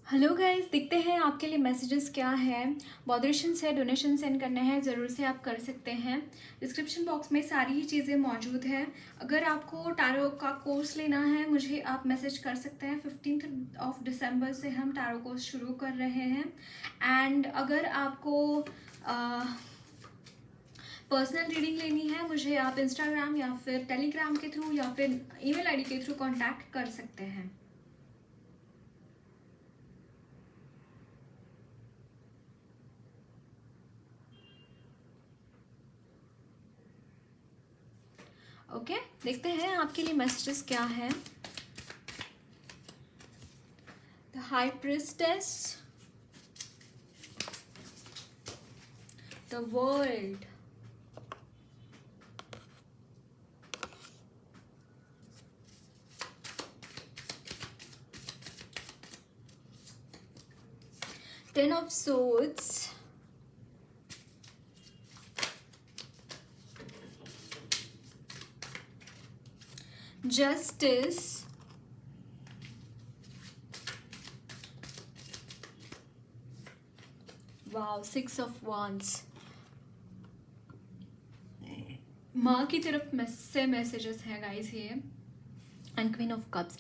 Hello guys, देखते हैं आपके लिए मैसेजेस क्या है। मॉडरेशन से डोनेशन सेंड करने हैं, ज़रूर से आप कर सकते हैं। डिस्क्रिप्शन बॉक्स में सारी ही चीज़ें मौजूद हैं। अगर आपको टैरो का कोर्स लेना है मुझे आप मैसेज कर सकते हैं। 15 दिसंबर से हम टैरो कोर्स शुरू कर रहे हैं। एंड अगर आपको पर्सनल रीडिंग लेनी है मुझे आप इंस्टाग्राम या फिर टेलीग्राम के थ्रू या फिर ईमेल आईडी के थ्रू कॉन्टैक्ट कर सकते हैं। ओके, देखते हैं आपके लिए मैसेजेस क्या है। The high priestess, the world, ten of swords, justice, wow, 6 of wands। माँ की तरफ से मैसेजेस हैं गाइस ये। And queen of cups.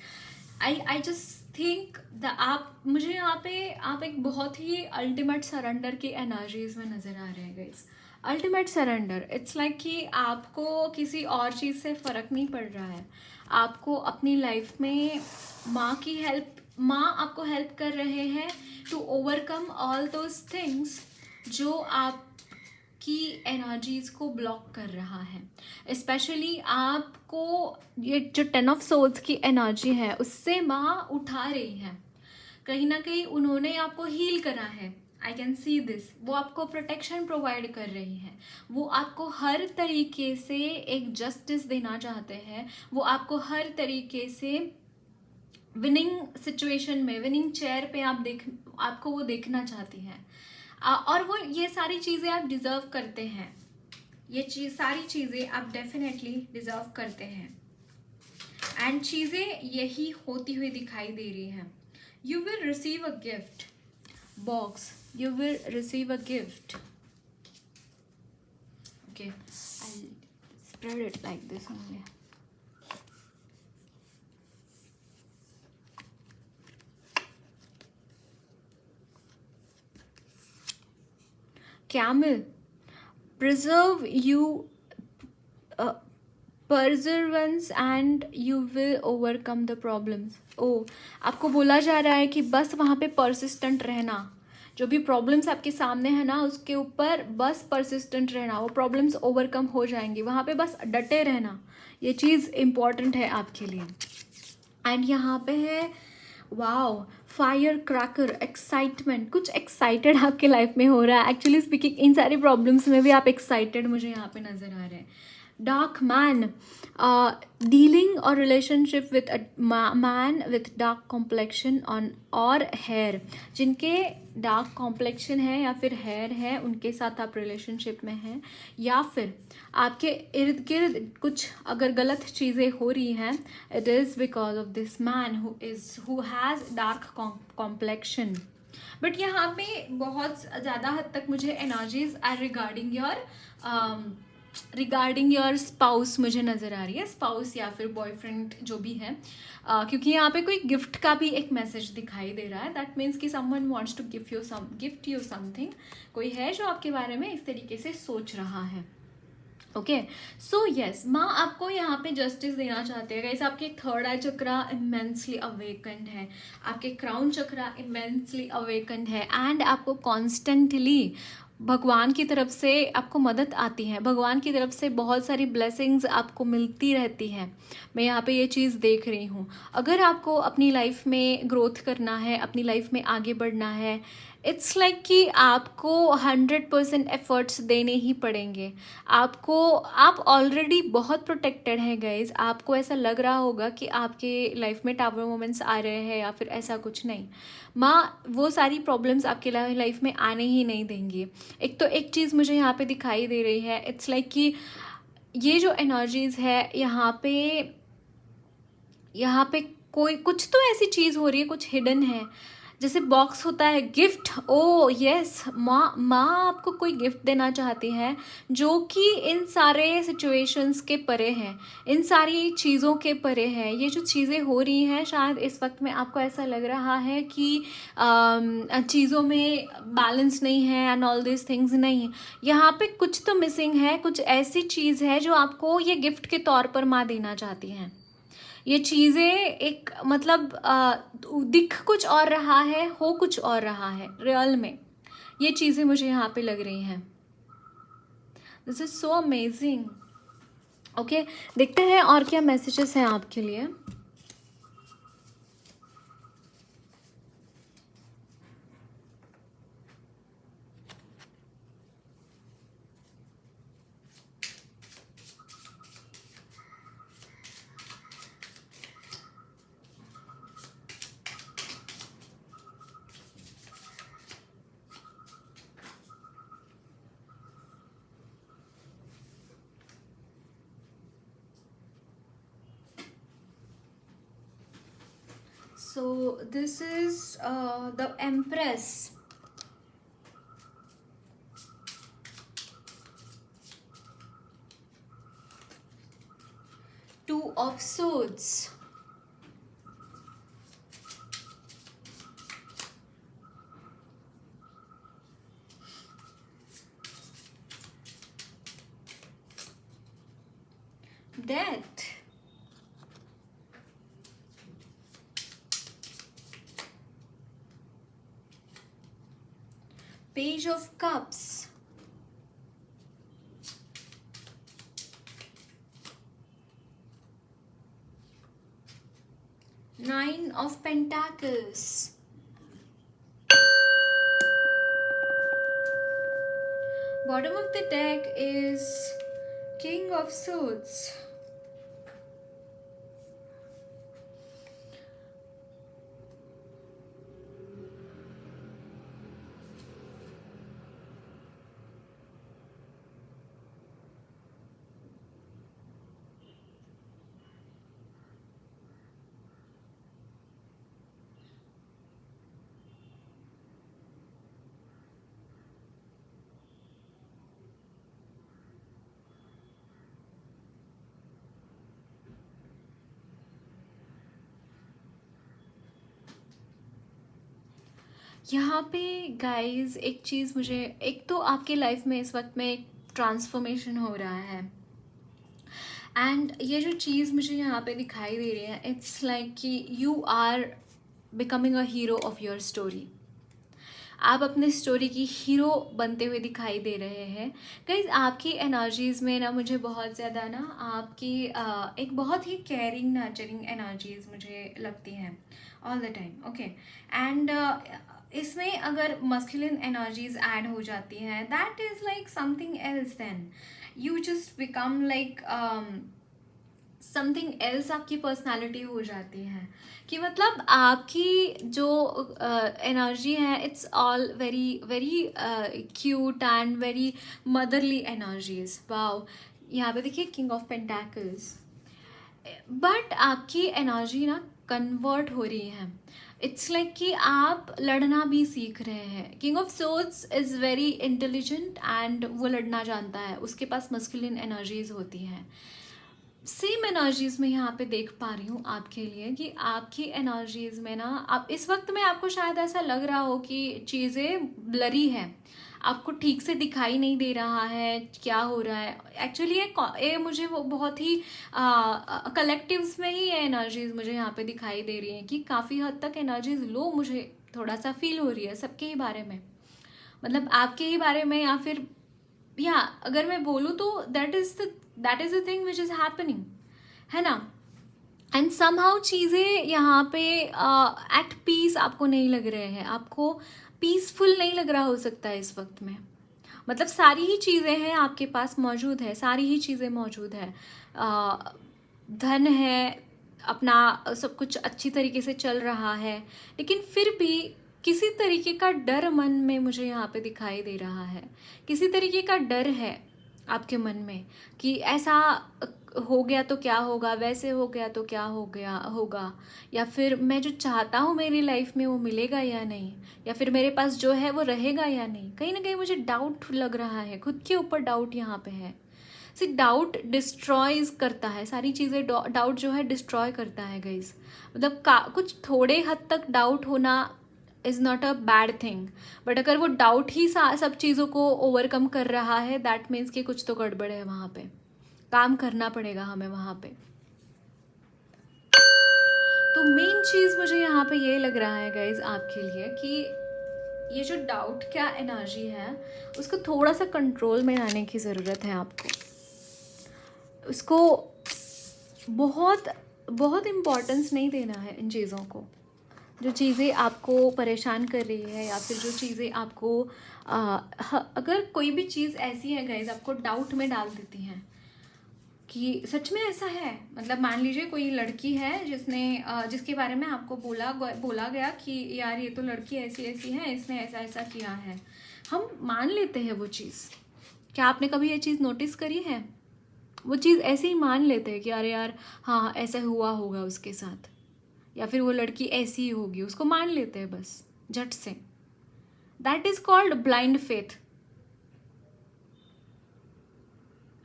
I just think the आप मुझे यहाँ पे आप एक बहुत ही अल्टीमेट सरेंडर की एनर्जीज में नज़र आ रहे हैं guys. Ultimate surrender, it's like कि आपको किसी और चीज़ से फ़र्क नहीं पड़ रहा है। आपको अपनी लाइफ में माँ आपको हेल्प कर रहे हैं to overcome all those things जो आप की एनर्जीज को ब्लॉक कर रहा है। स्पेशली आपको ये जो 10 ऑफ सोल्स की एनर्जी है उससे माँ उठा रही है। कहीं ना कहीं उन्होंने आपको हील करा है। I can see this. वो आपको प्रोटेक्शन प्रोवाइड कर रही है। वो आपको हर तरीके से एक जस्टिस देना चाहते हैं। वो आपको हर तरीके से विनिंग सिचुएशन में, विनिंग चेयर पे आपको वो देखना चाहती हैं। और वो ये सारी चीज़ें आप डिज़र्व करते हैं। सारी चीज़ें आप डेफिनेटली डिज़र्व करते हैं। एंड चीज़ें यही होती हुई दिखाई दे रही हैं। You will receive a gift box, you will receive a gift. Okay, I spread it like this only. Camel, preserve you perseverance and you will overcome the problems। आपको बोला जा रहा है कि बस वहाँ पे persistent रहना। जो भी प्रॉब्लम्स आपके सामने है ना उसके ऊपर बस persistent रहना। वो प्रॉब्लम्स ओवरकम हो जाएंगी। वहाँ पे बस डटे रहना। ये चीज़ इम्पॉर्टेंट है आपके लिए। एंड यहाँ पे है वाओ, फायर क्रैकर, एक्साइटमेंट। कुछ एक्साइटेड आपके लाइफ में हो रहा है। एक्चुअली स्पीकिंग इन सारी प्रॉब्लम्स में भी आप एक्साइटेड मुझे यहाँ पे नज़र आ रहे हैं। डार्क मैन, डीलिंग और relationship with man with dark complexion on और हेयर। जिनके डार्क कॉम्प्लेक्शन है या फिर हेयर है उनके साथ आप रिलेशनशिप में हैं, या फिर आपके इर्द गिर्द कुछ अगर गलत चीज़ें हो रही हैं, it is because of this man who has dark complexion. But यहाँ पे बहुत ज़्यादा हद तक मुझे energies are regarding your spouse मुझे नज़र आ रही है। स्पाउस या फिर बॉयफ्रेंड जो भी है, क्योंकि यहाँ पे कोई गिफ्ट का भी एक मैसेज दिखाई दे रहा है। दैट मीन्स कि someone wants to gift you something. कोई है जो आपके बारे में इस तरीके से सोच रहा है। ओके, सो यस, माँ आपको यहाँ पे जस्टिस देना चाहते हैं गाइस। आपके थर्ड आई चक्रा इमेंसली अवेकन्ड है। आपके क्राउन चक्रा इमेंसली अवेकन्ड है। एंड आपको कॉन्स्टेंटली भगवान की तरफ से आपको मदद आती है। भगवान की तरफ से बहुत सारी ब्लेसिंग्स आपको मिलती रहती हैं। मैं यहाँ पे ये चीज़ देख रही हूँ। अगर आपको अपनी लाइफ में ग्रोथ करना है, अपनी लाइफ में आगे बढ़ना है, इट्स लाइक कि आपको 100% एफर्ट्स देने ही पड़ेंगे। आप ऑलरेडी बहुत प्रोटेक्टेड हैं गाइज। आपको ऐसा लग रहा होगा कि आपके लाइफ में टावर मोमेंट्स आ रहे हैं या फिर ऐसा कुछ नहीं। माँ वो सारी प्रॉब्लम्स आपके लाइफ में आने ही नहीं देंगी। एक चीज़ मुझे यहाँ पे दिखाई दे रही है। इट्स लाइक कि ये जो एनर्जीज़ है यहाँ पे कोई कुछ तो ऐसी चीज़ हो रही है, कुछ हिडन है जैसे बॉक्स होता है गिफ्ट, ओ यस, माँ आपको कोई गिफ्ट देना चाहती है जो कि इन सारे सिचुएशंस के परे हैं, इन सारी चीज़ों के परे है। ये जो चीज़ें हो रही हैं, शायद इस वक्त में आपको ऐसा लग रहा है कि चीज़ों में बैलेंस नहीं है एंड ऑल दिस थिंग्स। नहीं, यहाँ पे कुछ तो मिसिंग है, कुछ ऐसी चीज़ है जो आपको ये गिफ्ट के तौर पर माँ देना चाहती हैं। ये चीज़ें एक मतलब दिख कुछ और रहा है, हो कुछ और रहा है रियल में। ये चीज़ें मुझे यहाँ पे लग रही हैं। This is so amazing. Okay, देखते हैं और क्या मैसेजेस हैं आपके लिए। So this is the Empress. Two of Swords. Death. Page of Cups. Nine of Pentacles. Bottom of the deck is King of Swords. यहाँ पे गाइस एक चीज़ मुझे, एक तो आपके लाइफ में इस वक्त में एक ट्रांसफॉर्मेशन हो रहा है एंड ये जो चीज़ मुझे यहाँ पे दिखाई दे रही है, इट्स लाइक कि you are becoming a hero of your story. आप अपने स्टोरी की हीरो बनते हुए दिखाई दे रहे हैं गाइज। आपकी एनर्जीज़ में ना मुझे बहुत ज़्यादा ना आपकी एक बहुत ही केयरिंग नर्चरिंग एनर्जीज़ मुझे लगती हैं all the time. Okay, and इसमें अगर मस्कुलिन एनर्जीज ऐड हो जाती हैं, that is like something else, then you just become like something else. आपकी पर्सनालिटी हो जाती है कि मतलब आपकी जो एनर्जी है, it's all very very cute and very motherly energies. Wow, यहाँ पे देखिए किंग ऑफ पेंटाकल्स। बट आपकी एनर्जी ना कन्वर्ट हो रही है। इट्स लाइक कि आप लड़ना भी सीख रहे हैं। King of swords is very intelligent and वो लड़ना जानता है, उसके पास मस्कुलिन एनर्जीज होती हैं। सेम एनर्जीज में यहाँ पे देख पा रही हूँ आपके लिए कि आपकी एनर्जीज में ना आप इस वक्त में आपको शायद ऐसा लग रहा हो कि चीज़ें ब्लरी है, आपको ठीक से दिखाई नहीं दे रहा है क्या हो रहा है। एक्चुअली ये मुझे वो बहुत ही कलेक्टिव्स में ही ये एनर्जीज मुझे यहाँ पे दिखाई दे रही हैं कि काफ़ी हद तक एनर्जीज लो मुझे थोड़ा सा फील हो रही है सबके ही बारे में, मतलब आपके ही बारे में, या फिर या अगर मैं बोलूँ तो that is the thing which is happening, है ना। एंड समहाउ चीज़ें यहाँ पे एट पीस आपको नहीं लग रहे हैं, आपको पीसफुल नहीं लग रहा हो सकता है इस वक्त में। मतलब सारी ही चीज़ें हैं आपके पास मौजूद है, सारी ही चीज़ें मौजूद है, धन है, अपना सब कुछ अच्छी तरीके से चल रहा है, लेकिन फिर भी किसी तरीके का डर मन में मुझे यहाँ पे दिखाई दे रहा है। किसी तरीके का डर है आपके मन में कि ऐसा हो गया तो क्या होगा, वैसे हो गया तो क्या होगा, या फिर मैं जो चाहता हूँ मेरी लाइफ में वो मिलेगा या नहीं, या फिर मेरे पास जो है वो रहेगा या नहीं। कहीं ना कहीं मुझे डाउट लग रहा है, खुद के ऊपर डाउट यहाँ पे है। सी डाउट डिस्ट्रॉयज करता है सारी चीज़ें, डाउट जो है डिस्ट्रॉय करता है गाइज। मतलब कुछ थोड़े हद तक डाउट होना is not a bad thing, but अगर वो डाउट ही सब चीज़ों को ओवरकम कर रहा है, दैट मीन्स कि कुछ तो गड़बड़ है, वहाँ पे काम करना पड़ेगा हमें वहाँ पे। तो मेन चीज़ मुझे यहाँ पे ये लग रहा है गाइज आपके लिए कि ये जो डाउट क्या एनर्जी है उसको थोड़ा सा कंट्रोल में लाने की ज़रूरत है आपको। उसको बहुत बहुत इम्पोर्टेंस नहीं देना है इन चीज़ों को। जो चीज़ें आपको परेशान कर रही है या फिर जो चीज़ें आपको अगर कोई भी चीज़ ऐसी है गाइज आपको डाउट में डाल देती हैं कि सच में ऐसा है। मतलब मान लीजिए कोई लड़की है जिसके बारे में आपको बोला गया कि यार ये तो लड़की ऐसी ऐसी है, इसने ऐसा ऐसा किया है, हम मान लेते हैं वो चीज़। क्या आपने कभी ये चीज़ नोटिस करी है? वो चीज़ ऐसे ही मान लेते हैं कि अरे यार हाँ ऐसा हुआ होगा उसके साथ, या फिर वो लड़की ऐसी ही होगी, उसको मान लेते हैं बस झट से। That is called blind faith.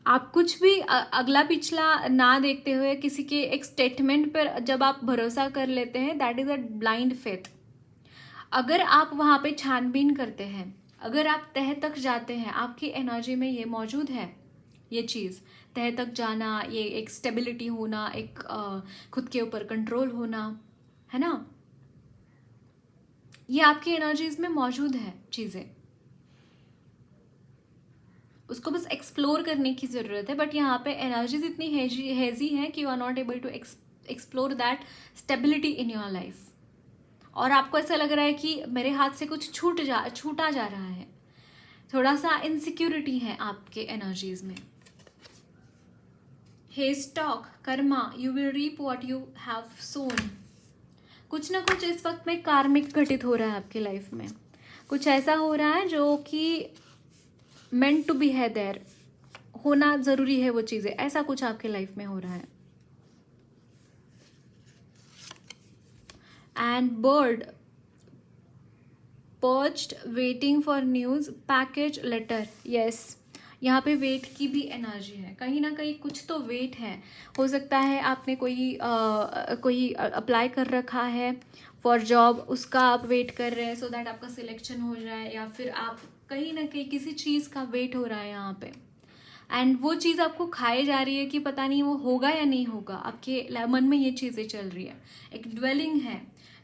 आप कुछ भी अगला पिछला ना देखते हुए किसी के एक स्टेटमेंट पर जब आप भरोसा कर लेते हैं, that is a blind faith. अगर आप वहाँ पे छानबीन करते हैं, अगर आप तह तक जाते हैं, आपकी एनर्जी में ये मौजूद है, ये चीज़ तह तक जाना, ये एक स्टेबिलिटी होना, एक खुद के ऊपर कंट्रोल होना, है ना, ये आपकी एनर्जीज में मौजूद है चीज़ें। उसको बस एक्सप्लोर करने की ज़रूरत है। बट यहाँ पे एनर्जीज इतनी हेजी हैं कि you are not able to explore that stability in your life. और आपको ऐसा लग रहा है कि मेरे हाथ से कुछ छूटा जा रहा है, थोड़ा सा इनसिक्योरिटी है आपके एनर्जीज में। Hey stock karma, you will reap what you have sown. कुछ ना कुछ इस वक्त में कार्मिक घटित हो रहा है आपकी लाइफ में। कुछ ऐसा हो रहा है जो कि मेंट टू बी है, देयर होना ज़रूरी है वो चीज़ें, ऐसा कुछ आपके लाइफ में हो रहा है। And bird perched waiting for news package letter. Yes, यहाँ पे वेट की भी एनर्जी है, कहीं ना कहीं कुछ तो वेट है। हो सकता है आपने कोई अप्लाई कर रखा है फॉर जॉब, उसका आप वेट कर रहे हैं सो दैट आपका सिलेक्शन हो जाए, या फिर आप कहीं ना कहीं किसी चीज़ का वेट हो रहा है यहाँ पे। एंड वो चीज़ आपको खाई जा रही है कि पता नहीं वो होगा या नहीं होगा, आपके मन में ये चीज़ें चल रही है। एक ड्वेलिंग है।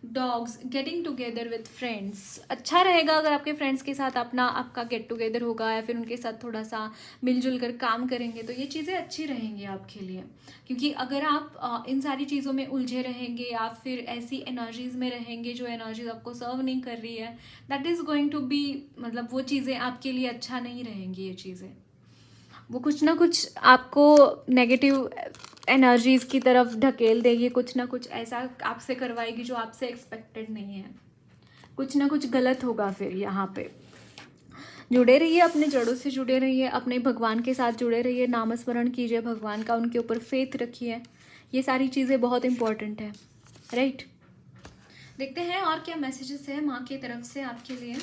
Dogs getting together with friends, अच्छा रहेगा अगर आपके फ्रेंड्स के साथ आपका गेट टुगेदर होगा, या फिर उनके साथ थोड़ा सा मिलजुल कर काम करेंगे तो ये चीज़ें अच्छी रहेंगी आपके लिए। क्योंकि अगर आप इन सारी चीज़ों में उलझे रहेंगे या फिर ऐसी एनर्जीज में रहेंगे जो एनर्जीज आपको सर्व नहीं कर रही है, that is going to be, मतलब वो चीज़ें आपके लिए अच्छा नहीं रहेंगी। ये चीज़ें वो कुछ ना कुछ आपको नेगेटिव एनर्जीज की तरफ ढकेल देगी, कुछ ना कुछ ऐसा आपसे करवाएगी जो आपसे एक्सपेक्टेड नहीं है। कुछ ना कुछ गलत होगा फिर यहाँ पे। जुड़े रहिए, अपने जड़ों से जुड़े रहिए, अपने भगवान के साथ जुड़े रहिए, नामस्मरण कीजिए भगवान का, उनके ऊपर फेथ रखिए। ये सारी चीज़ें बहुत इंपॉर्टेंट है, राइट। देखते हैं और क्या मैसेजेस है माँ की तरफ से आपके लिए।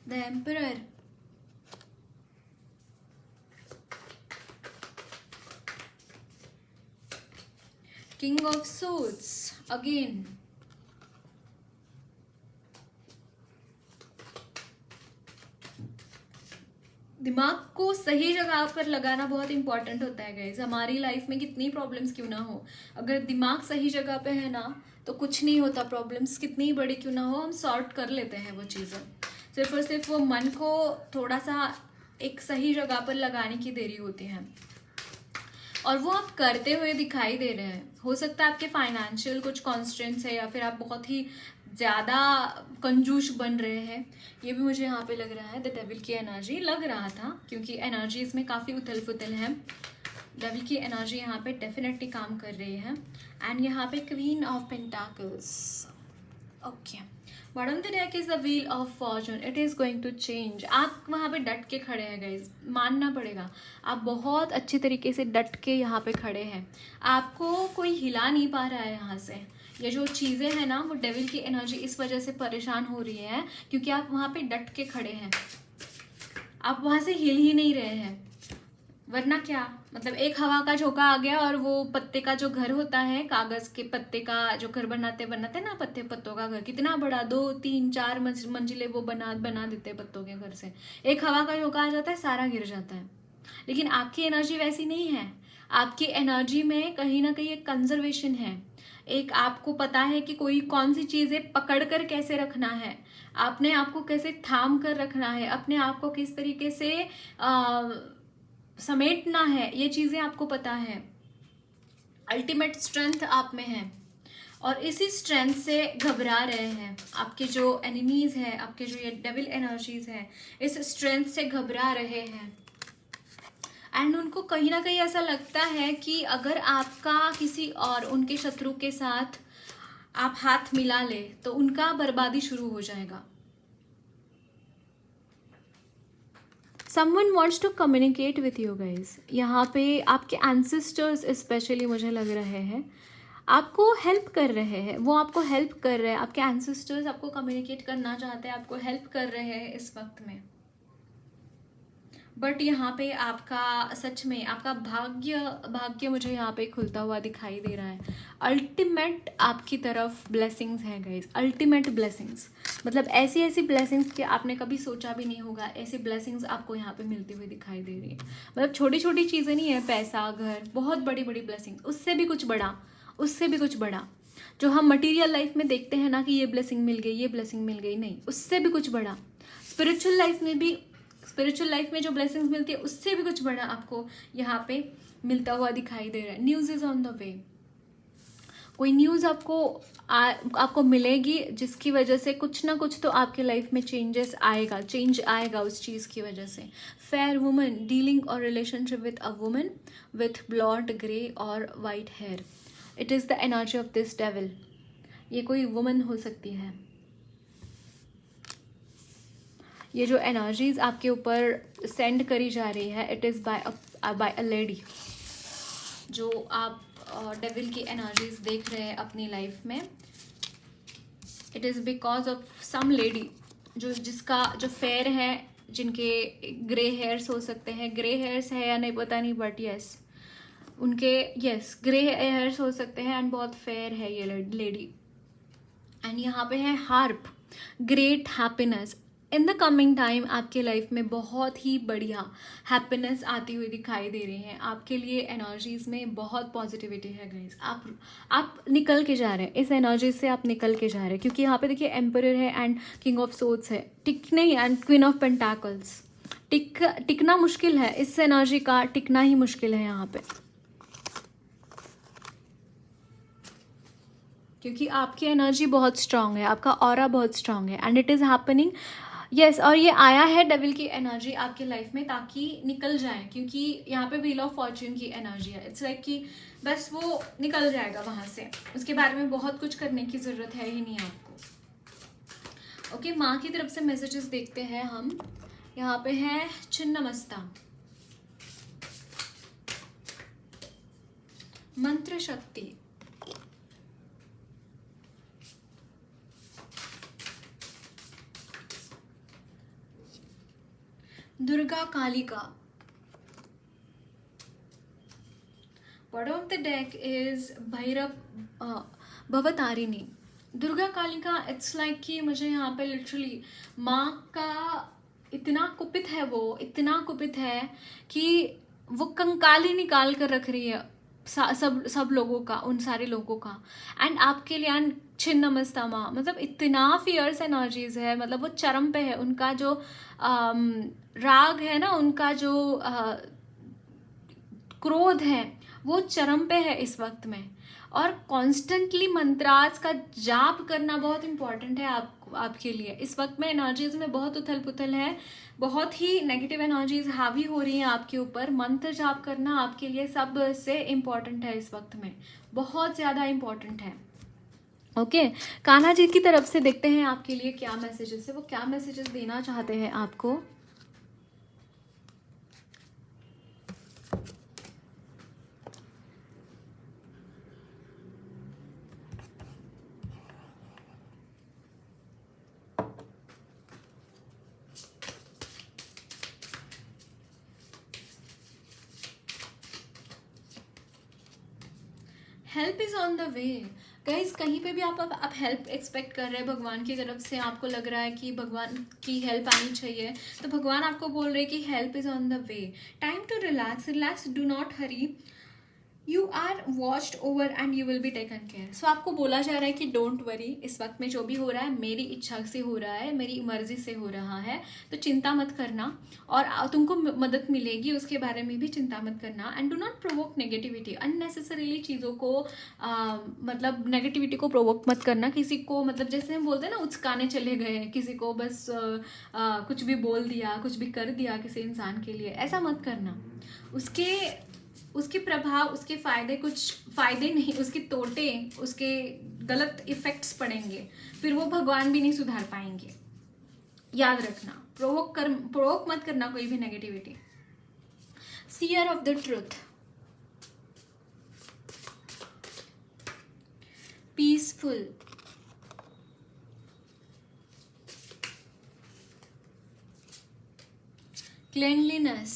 The emperor, king of souls again, दिमाग को सही जगह पर लगाना बहुत इंपॉर्टेंट होता है गाइज। हमारी लाइफ में कितनी प्रॉब्लम्स क्यों ना हो, अगर दिमाग सही जगह पे है ना तो कुछ नहीं होता। प्रॉब्लम्स कितनी बड़ी क्यों ना हो, हम सॉर्ट कर लेते हैं वो चीज़ें। सिर्फ और सिर्फ वो मन को थोड़ा सा एक सही जगह पर लगाने की देरी होती है, और वो आप करते हुए दिखाई दे रहे हैं। हो सकता है आपके फाइनेंशियल कुछ कॉन्स्टेंट्स है, या फिर आप बहुत ही ज़्यादा कंजूस बन रहे हैं। ये भी मुझे यहाँ पे लग रहा है, द डेविल की एनर्जी लग रहा था, क्योंकि एनर्जी इसमें काफ़ी उथल पुथल है। डेविल की एनर्जी यहाँ पे डेफिनेटली काम कर रही है। एंड यहाँ पे queen of pentacles, okay, bottom of the deck is the wheel of fortune, it is going to change. आप वहाँ पे डट के खड़े हैं गाइज, मानना पड़ेगा, आप बहुत अच्छी तरीके से डट के यहाँ पे खड़े हैं, आपको कोई हिला नहीं पा रहा है यहाँ से। ये जो चीज़ें हैं ना, वो डेविल की एनर्जी इस वजह से परेशान हो रही है क्योंकि आप वहाँ पे डट के खड़े हैं, आप वहाँ से हिल ही नहीं रहे हैं। वरना क्या, मतलब एक हवा का झोंका आ गया और वो पत्ते का जो घर होता है, कागज के पत्ते का जो घर बनाते ना, पत्तों का घर कितना बड़ा, 2 3 4 मंजिले वो बना देते हैं पत्तों के घर से। एक हवा का झोंका आ जाता है, सारा गिर जाता है। लेकिन आपकी एनर्जी वैसी नहीं है, आपकी एनर्जी में कहीं ना कहीं एक कंजर्वेशन है, एक आपको पता है कि कोई कौन सी चीज़ें पकड़ कर कैसे रखना है, आपने आपको कैसे थाम कर रखना है, अपने आप को किस तरीके से समेटना है, ये चीज़ें आपको पता है। अल्टीमेट स्ट्रेंथ आप में है और इसी स्ट्रेंथ से घबरा रहे हैं आपके जो एनिमीज हैं, आपके जो ये डेविल एनर्जीज हैं, इस स्ट्रेंथ से घबरा रहे हैं। एंड उनको कहीं ना कहीं ऐसा लगता है कि अगर आपका किसी और उनके शत्रु के साथ आप हाथ मिला ले तो उनका बर्बादी शुरू हो जाएगा। Someone wants to communicate with you guys। यहाँ पे आपके ancestors स्पेशली मुझे लग रहे हैं आपको हेल्प कर रहे हैं, वो आपको हेल्प कर रहे हैं, आपके ancestors आपको कम्युनिकेट करना चाहते हैं, आपको हेल्प कर रहे हैं इस वक्त में। बट यहाँ पे आपका सच में आपका भाग्य मुझे यहाँ पे खुलता हुआ दिखाई दे रहा है। अल्टीमेट आपकी तरफ ब्लेसिंग्स हैं गाइस, अल्टीमेट ब्लेसिंग्स, मतलब ऐसी ऐसी ब्लेसिंग्स कि आपने कभी सोचा भी नहीं होगा, ऐसी ब्लेसिंग्स आपको यहाँ पे मिलती हुई दिखाई दे रही है। मतलब छोटी छोटी चीज़ें नहीं है, पैसा, घर, बहुत बड़ी बड़ी ब्लेसिंग्स, उससे भी कुछ बड़ा, उससे भी कुछ बड़ा। जो हम मटीरियल लाइफ में देखते हैं ना कि ये ब्लेसिंग मिल गई, ये ब्लेसिंग मिल गई, नहीं, उससे भी कुछ बड़ा। स्पिरिचुअल लाइफ में जो ब्लेसिंग्स मिलती है उससे भी कुछ बड़ा आपको यहाँ पे मिलता हुआ दिखाई दे रहा है। न्यूज़ इज़ ऑन द वे, कोई न्यूज़ आपको मिलेगी जिसकी वजह से कुछ ना कुछ तो आपके लाइफ में चेंज आएगा उस चीज़ की वजह से। फेयर वुमन डीलिंग और relationship with a woman with blond, grey और white hair, it is the energy of this devil. ये कोई वुमन हो सकती है। ये जो एनर्जीज आपके ऊपर सेंड करी जा रही है, it is by a lady. जो आप डेविल की एनर्जीज देख रहे हैं अपनी लाइफ में, it is because of some lady जिसका जो फेयर है, जिनके ग्रे हेयर्स हो सकते हैं, ग्रे हेयर्स है या नहीं पता नहीं, बट यस उनके ग्रे हेयर्स हो सकते हैं एंड बहुत फेयर है ये लेडी। एंड यहाँ पे है harp, great happiness in the coming time. आपके लाइफ में बहुत ही बढ़िया हैप्पीनेस आती हुई दिखाई दे रही है। आपके लिए एनर्जीज में बहुत पॉजिटिविटी है गाइस। आप निकल के जा रहे हैं, इस एनर्जी से आप निकल के जा रहे हैं, क्योंकि यहाँ पे देखिए एम्परर है एंड किंग ऑफ सोर्ड्स है, टिकने ही, एंड क्वीन ऑफ पेंटाकल्स। टिकना मुश्किल है, इस एनर्जी का टिकना ही मुश्किल है यहाँ पे, क्योंकि आपकी एनर्जी बहुत स्ट्रांग है, आपका ऑरा बहुत स्ट्रांग है and it is happening. Yes, और ये आया है डेविल की एनर्जी आपके लाइफ में ताकि निकल जाए, क्योंकि यहाँ पे व्हील ऑफ फॉर्च्यून की एनर्जी है। इट्स लाइक कि बस वो निकल जाएगा वहाँ से, उसके बारे में बहुत कुछ करने की ज़रूरत है ही नहीं आपको। ओके, माँ की तरफ से मैसेजेस देखते हैं हम। यहाँ पे है छिन्नमस्ता, मंत्र शक्ति, Durga Kalika. Bottom of the deck is Bhairav Bhavatarini. Durga Kalika, it's like कि मुझे यहाँ पे लिटरली माँ का इतना कुपित है, वो इतना कुपित है कि वो कंकाल ही निकाल कर रख रही है सब लोगों का, उन सारे लोगों का। एंड आपके लिए एंड छिन्नमस्ता माँ, मतलब इतना फियर्स एनर्जीज है, मतलब वो चरम पे है। उनका जो राग है ना, उनका जो क्रोध है, वो चरम पे है इस वक्त में। और कॉन्स्टेंटली मंत्रास का जाप करना बहुत इंपॉर्टेंट है आपके लिए। इस वक्त में एनर्जीज में बहुत उथल पुथल है, बहुत ही नेगेटिव एनर्जीज हावी हो रही हैं आपके ऊपर। मंत्र जाप करना आपके लिए सबसे इम्पॉर्टेंट है इस वक्त में, बहुत ज़्यादा इम्पॉर्टेंट है। ओके, कान्हा जी की तरफ से देखते हैं आपके लिए क्या मैसेजेस है, वो क्या मैसेजेस देना चाहते हैं आपको। Help is on the way guys. कहीं पे भी आप हेल्प एक्सपेक्ट कर रहे हैं भगवान की तरफ से, आपको लग रहा है कि भगवान की हेल्प आनी चाहिए, तो भगवान आपको बोल रहे हैं कि help is on the way. Time to relax, relax, do not hurry, you are watched over and you will be taken care. So आपको बोला जा रहा है कि डोंट वरी, इस वक्त में जो भी हो रहा है मेरी इच्छा से हो रहा है, मेरी मर्जी से हो रहा है, तो चिंता मत करना, और तुमको मदद मिलेगी उसके बारे में भी चिंता मत करना। And do not provoke negativity, unnecessarily चीज़ों को मतलब नेगेटिविटी को प्रोवोक मत करना किसी को, मतलब जैसे हम बोलते हैं ना उचकाने चले गए किसी को, बस कुछ भी बोल दिया, कुछ भी कर दिया किसी इंसान के लिए, ऐसा मत करना। उसके प्रभाव, उसके फायदे, कुछ फायदे नहीं, उसके तोटे, उसके गलत इफेक्ट्स पड़ेंगे, फिर वो भगवान भी नहीं सुधार पाएंगे। याद रखना, प्रोवोक मत करना कोई भी negativity. Seer of the truth, peaceful, cleanliness.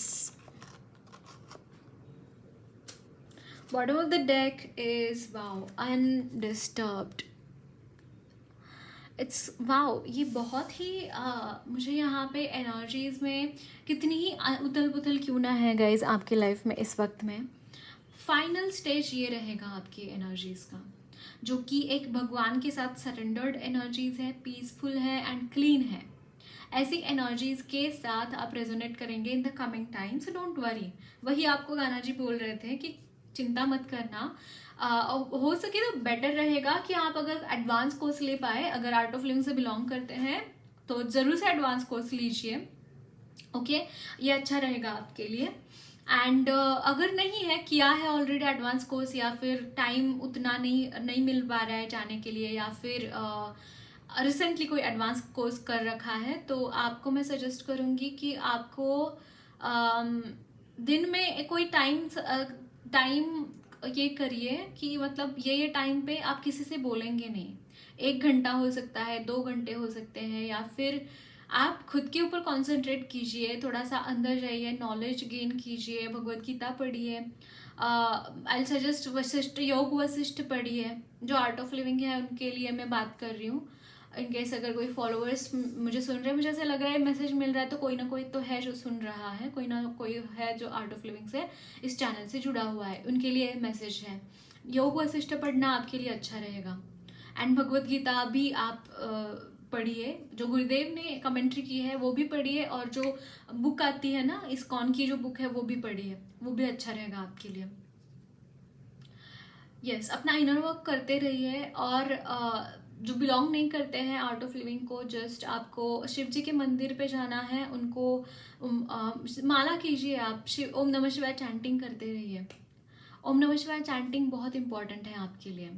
Bottom of the deck is wow, undisturbed. It's wow, ये बहुत ही मुझे यहाँ पे एनर्जीज में कितनी ही उथल पुथल क्यों ना है गाइज आपकी लाइफ में इस वक्त में, फाइनल स्टेज ये रहेगा आपकी एनर्जीज का, जो कि एक भगवान के साथ सरेंडर्ड एनर्जीज है, पीसफुल है एंड क्लीन है। ऐसी एनर्जीज के साथ आप रेजोनेट करेंगे in the coming time, so don't worry. वही आपको गाना जी बोल रहे थे कि चिंता मत करना। हो सके तो बेटर रहेगा कि आप अगर एडवांस कोर्स ले पाए, अगर आर्ट ऑफ लिविंग से बिलोंग करते हैं तो जरूर से एडवांस कोर्स लीजिए। ओके, ये अच्छा रहेगा आपके लिए। एंड अगर नहीं है, किया है ऑलरेडी एडवांस कोर्स, या फिर टाइम उतना नहीं मिल पा रहा है जाने के लिए, या फिर रिसेंटली कोई एडवांस कोर्स कर रखा है, तो आपको मैं सजेस्ट करूँगी कि आपको दिन में कोई टाइम ये करिए कि मतलब ये टाइम पे आप किसी से बोलेंगे नहीं। 1 घंटा हो सकता है, 2 घंटे हो सकते हैं, या फिर आप खुद के ऊपर कॉन्सेंट्रेट कीजिए, थोड़ा सा अंदर जाइए, नॉलेज गेन कीजिए, भगवत गीता पढ़िए, आई सजेस्ट वशिष्ठ, योग वशिष्ठ पढ़िए, जो आर्ट ऑफ लिविंग है उनके लिए मैं बात कर रही हूँ। इनकेस अगर कोई फॉलोअर्स मुझे सुन रहे हैं, मुझे ऐसा लग रहा है मैसेज मिल रहा है, तो कोई ना कोई तो है जो सुन रहा है, कोई ना कोई है जो आर्ट ऑफ लिविंग से इस चैनल से जुड़ा हुआ है, उनके लिए मैसेज है। योग वशिष्ठ पढ़ना आपके लिए अच्छा रहेगा। एंड भगवत गीता भी आप पढ़िए, जो गुरुदेव ने कमेंट्री की है वो भी पढ़िए, और जो बुक आती है ना इस्कॉन की जो बुक है वो भी पढ़िए, वो भी अच्छा रहेगा आपके लिए। यस, अपना इनर वर्क करते रहिए, और जो बिलोंग नहीं करते हैं आर्ट ऑफ लिविंग को, जस्ट आपको शिव जी के मंदिर पे जाना है, उनको माला कीजिए आप, ओम नमः शिवाय चैंटिंग करते रहिए। ओम नमः शिवाय चैंटिंग बहुत इंपॉर्टेंट है आपके लिए।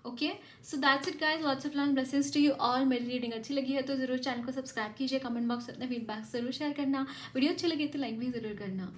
Okay, so that's it guys, lots of love and blessings to you all. मेरी रीडिंग अच्छी लगी है तो जरूर चैनल को सब्सक्राइब कीजिए, कमेंट बॉक्स में अपने फीडबैक जरूर शेयर करना, वीडियो अच्छी लगी तो लाइक भी जरूर करना।